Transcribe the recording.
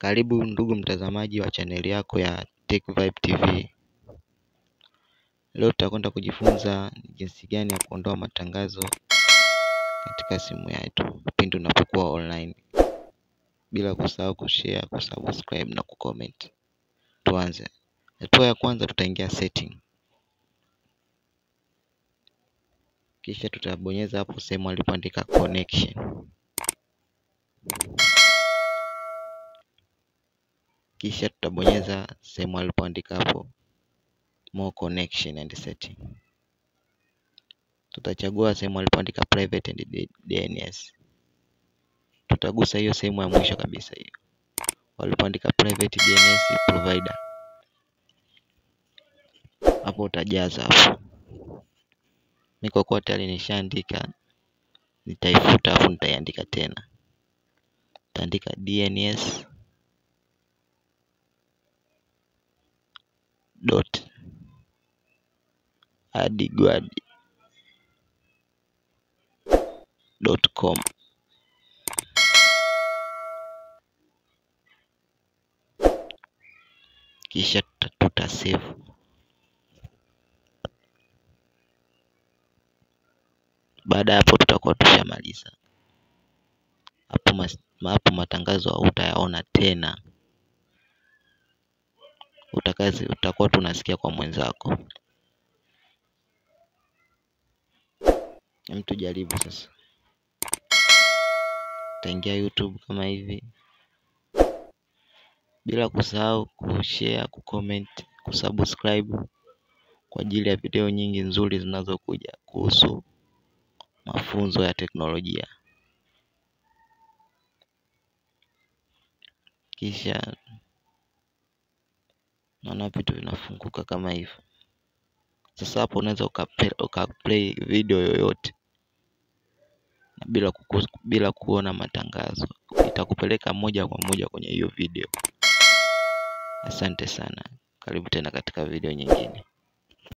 Karibu ndugu mtazamaji wa chaneli yako ya Tech Vibe TV. Leo tutakwenda kujifunza jinsi gani ya kuondoa matangazo katika simu yetu pindi unapokuwa online, bila kusahau kushare, kusubscribe na kucomment. Tuanze. Hatua ya kwanza, tutaingia setting. Kisha tutabonyeza hapo sehemu alipoandika connection. Kisha tutabonyeza sehemu alipoandika hapo more connection and setting. Tutachagua sehemu alipoandika private and DNS. Tutagusa hiyo sehemu ya mwisho kabisa hiyo walipoandika private DNS provider. Hapo utajaza hapo. Niko kwa tayari nishaandika, nitaifuta afu nitaiandika tena. Nitaandika DNS dot adguard.com. Kisha tuta save. Baada hapo tutakuwa tushamaliza. Hapo matangazo hutayaona tena. Utakuwa tunasikia kwa mwenzako. Mtu jaribu sasa. Utaingia YouTube kama hivi, bila kusahau kushare, kucomment, kusubscribe kwa ajili ya video nyingi nzuri zinazokuja kuhusu mafunzo ya teknolojia. Kisha naona vitu vinafunguka kama hivyo. Sasa hapo unaweza ukaplay video yoyote bila kuona matangazo. Itakupeleka moja kwa moja kwenye hiyo video. Asante sana. Karibu tena katika video nyingine.